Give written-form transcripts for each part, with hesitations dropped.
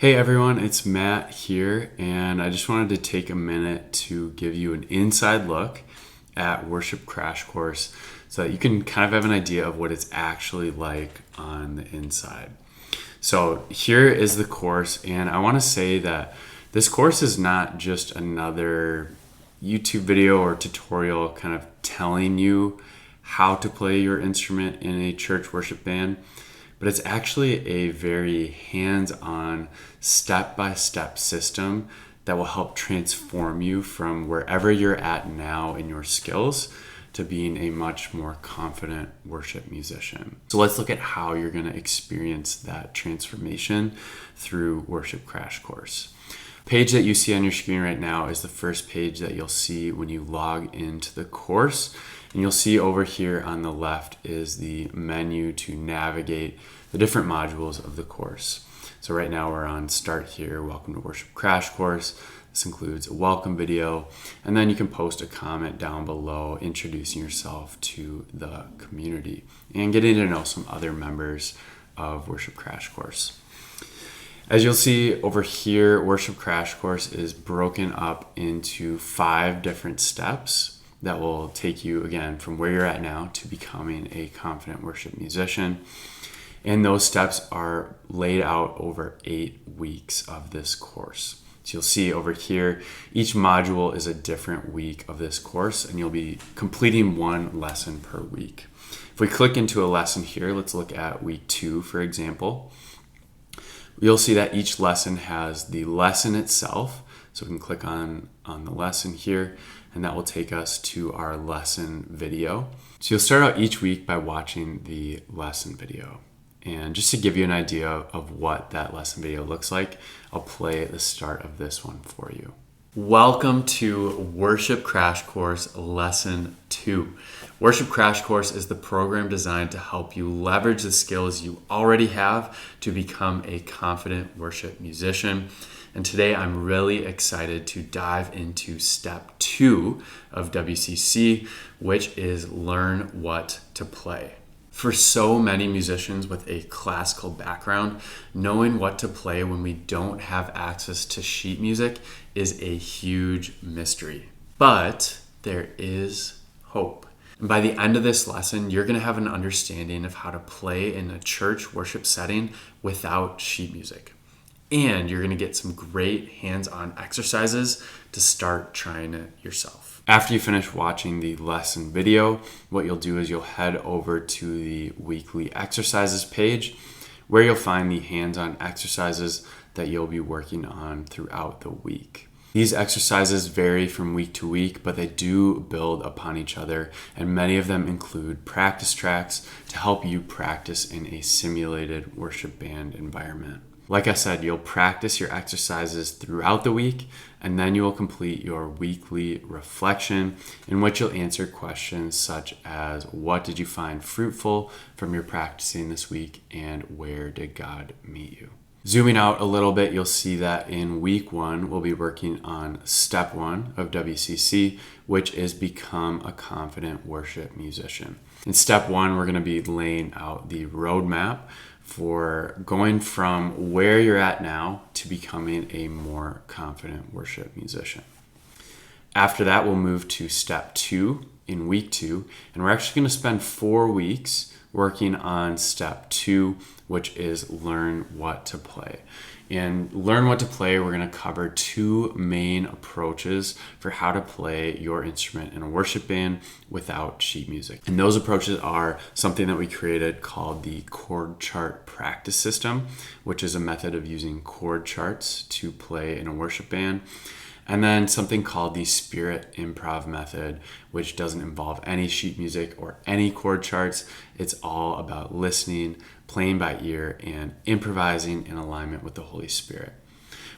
Hey everyone, it's Matt here, and I just wanted to take a minute to give you an inside look at Worship Crash Course so that you can kind of have an idea of what it's actually like on the inside. So here is the course, and I want to say that this course is not just another YouTube video or tutorial kind of telling you how to play your instrument in a church worship band, but it's actually a very hands-on, step-by-step system that will help transform you from wherever you're at now in your skills to being a much more confident worship musician. So let's look at how you're going to experience that transformation through Worship Crash Course. The page that you see on your screen right now is the first page that you'll see when you log into the course. And you'll see over here on the left is the menu to navigate the different modules of the course. So right now we're on Start Here, Welcome to Worship Crash Course. This includes a welcome video, and then you can post a comment down below introducing yourself to the community and getting to know some other members of Worship Crash Course. As you'll see over here, Worship Crash Course is broken up into 5 different steps that will take you, again, from where you're at now to becoming a confident worship musician. And those steps are laid out over 8 weeks of this course. So you'll see over here, each module is a different week of this course, and you'll be completing 1 lesson per week. If we click into a lesson here, let's look at week 2, for example. You'll see that each lesson has the lesson itself. So we can click on the lesson here, and that will take us to our lesson video. So you'll start out each week by watching the lesson video. And just to give you an idea of what that lesson video looks like, I'll play the start of this one for you. Welcome to Worship Crash Course Lesson 2. Worship Crash Course is the program designed to help you leverage the skills you already have to become a confident worship musician. And today I'm really excited to dive into step 2 of WCC, which is learn what to play. For so many musicians with a classical background, knowing what to play when we don't have access to sheet music is a huge mystery. But there is hope. And by the end of this lesson, you're going to have an understanding of how to play in a church worship setting without sheet music. And you're going to get some great hands-on exercises to start trying it yourself. After you finish watching the lesson video, what you'll do is you'll head over to the weekly exercises page where you'll find the hands-on exercises that you'll be working on throughout the week. These exercises vary from week to week, but they do build upon each other, and many of them include practice tracks to help you practice in a simulated worship band environment. Like I said, you'll practice your exercises throughout the week, and then you will complete your weekly reflection in which you'll answer questions such as what did you find fruitful from your practicing this week, and where did God meet you? Zooming out a little bit, you'll see that in week 1, we'll be working on step 1 of WCC, which is become a confident worship musician. In step 1, we're going to be laying out the roadmap for going from where you're at now to becoming a more confident worship musician. After that, we'll move to step 2 in week 2, and we're actually going to spend 4 weeks working on step 2, which is learn what to play. And learn what to play, we're going to cover 2 main approaches for how to play your instrument in a worship band without sheet music. And those approaches are something that we created called the chord chart practice system, which is a method of using chord charts to play in a worship band. And then something called the Spirit Improv method, which doesn't involve any sheet music or any chord charts. It's all about listening, playing by ear, and improvising in alignment with the Holy Spirit.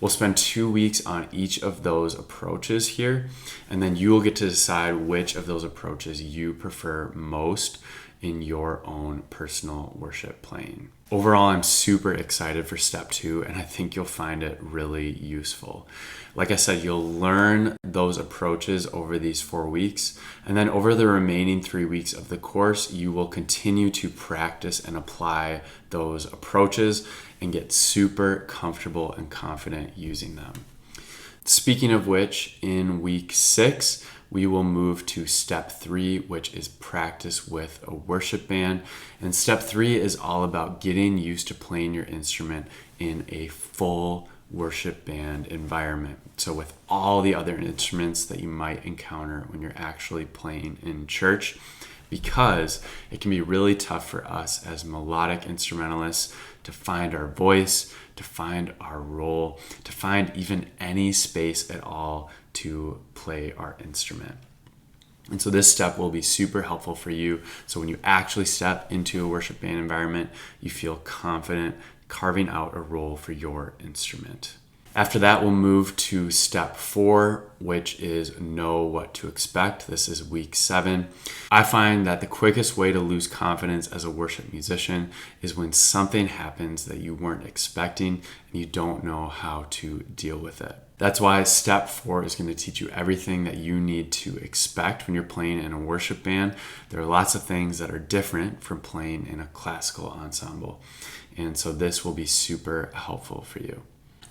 We'll spend 2 weeks on each of those approaches here, and then you will get to decide which of those approaches you prefer most in your own personal worship playing. Overall, I'm super excited for step 2, and I think you'll find it really useful. Like I said, you'll learn those approaches over these 4 weeks, and then over the remaining 3 weeks of the course, you will continue to practice and apply those approaches and get super comfortable and confident using them. Speaking of which, in week 6, we will move to step 3, which is practice with a worship band. And step 3 is all about getting used to playing your instrument in a full worship band environment. So with all the other instruments that you might encounter when you're actually playing in church, because it can be really tough for us as melodic instrumentalists to find our voice, to find our role, to find even any space at all to play our instrument. And so this step will be super helpful for you. So when you actually step into a worship band environment, you feel confident carving out a role for your instrument. After that, we'll move to step 4, which is know what to expect. This is week 7. I find that the quickest way to lose confidence as a worship musician is when something happens that you weren't expecting and you don't know how to deal with it. That's why step 4 is going to teach you everything that you need to expect when you're playing in a worship band. There are lots of things that are different from playing in a classical ensemble. And so this will be super helpful for you.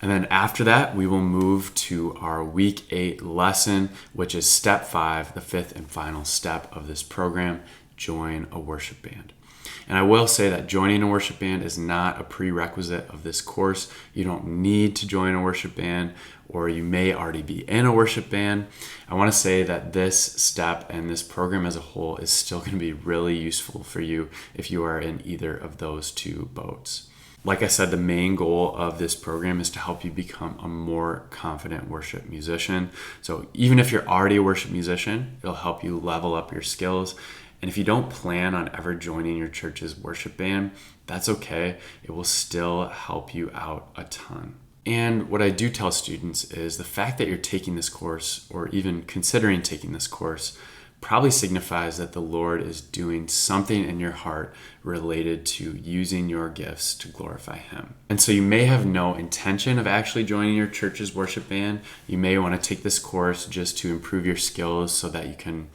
And then after that, we will move to our week 8 lesson, which is step 5, the 5th and final step of this program, join a worship band. And I will say that joining a worship band is not a prerequisite of this course. You don't need to join a worship band, or you may already be in a worship band. I want to say that this step and this program as a whole is still going to be really useful for you if you are in either of those 2 boats. Like I said, the main goal of this program is to help you become a more confident worship musician. So even if you're already a worship musician, it'll help you level up your skills. And if you don't plan on ever joining your church's worship band, that's okay. It will still help you out a ton. And what I do tell students is the fact that you're taking this course, or even considering taking this course, probably signifies that the Lord is doing something in your heart related to using your gifts to glorify Him. And so you may have no intention of actually joining your church's worship band. You may want to take this course just to improve your skills so that you can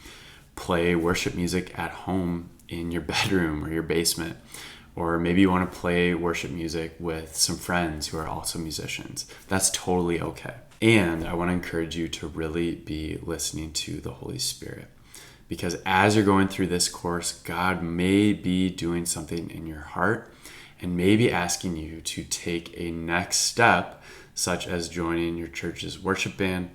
play worship music at home in your bedroom or your basement. Or maybe you want to play worship music with some friends who are also musicians. That's totally okay. And I want to encourage you to really be listening to the Holy Spirit. Because as you're going through this course, God may be doing something in your heart and may be asking you to take a next step, such as joining your church's worship band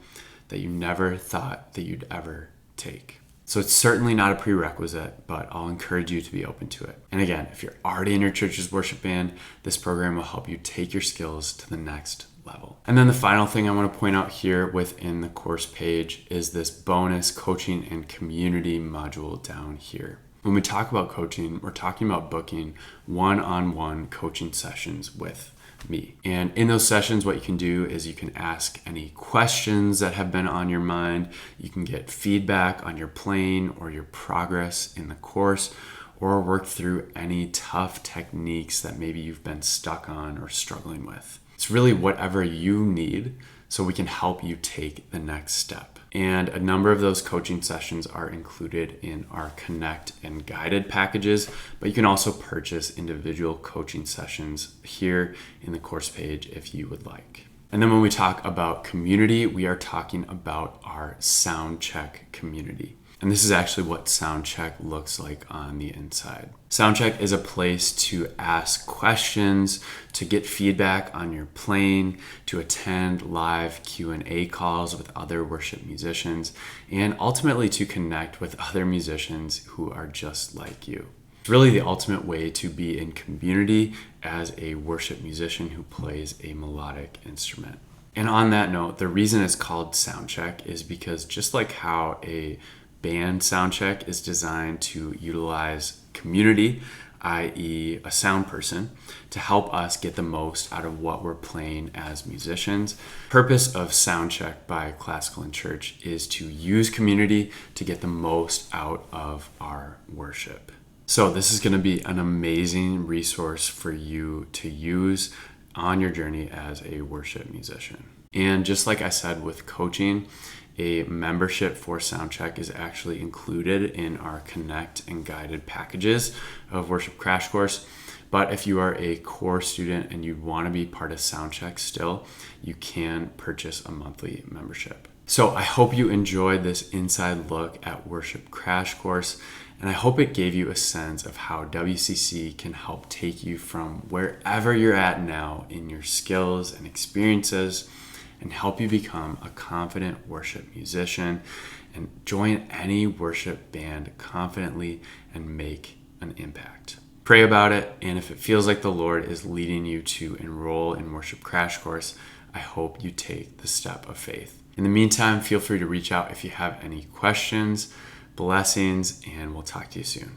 that you never thought that you'd ever take. So it's certainly not a prerequisite, but I'll encourage you to be open to it. And again, if you're already in your church's worship band, this program will help you take your skills to the next level. And then the final thing I want to point out here within the course page is this bonus coaching and community module down here. When we talk about coaching, we're talking about booking one-on-one coaching sessions with me. And in those sessions, what you can do is you can ask any questions that have been on your mind. You can get feedback on your playing or your progress in the course, or work through any tough techniques that maybe you've been stuck on or struggling with. It's really whatever you need so we can help you take the next step. And a number of those coaching sessions are included in our Connect and Guided packages, but you can also purchase individual coaching sessions here in the course page if you would like. And then when we talk about community, we are talking about our Soundcheck community. And this is actually what Soundcheck looks like on the inside. Soundcheck is a place to ask questions, to get feedback on your playing, to attend live Q&A calls with other worship musicians, and ultimately to connect with other musicians who are just like you. It's really the ultimate way to be in community as a worship musician who plays a melodic instrument. And on that note, the reason it's called Soundcheck is because just like how a band soundcheck is designed to utilize community, i.e. a sound person, to help us get the most out of what we're playing as musicians. Purpose of Soundcheck by Classical and Church is to use community to get the most out of our worship. So this is going to be an amazing resource for you to use on your journey as a worship musician. And just like I said with coaching, a membership for Soundcheck is actually included in our Connect and Guided packages of Worship Crash Course. But if you are a core student and you want to be part of Soundcheck still, you can purchase a monthly membership. So I hope you enjoyed this inside look at Worship Crash Course, and I hope it gave you a sense of how WCC can help take you from wherever you're at now in your skills and experiences and help you become a confident worship musician and join any worship band confidently and make an impact. Pray about it, and if it feels like the Lord is leading you to enroll in Worship Crash Course, I hope you take the step of faith. In the meantime, feel free to reach out if you have any questions. Blessings, and we'll talk to you soon.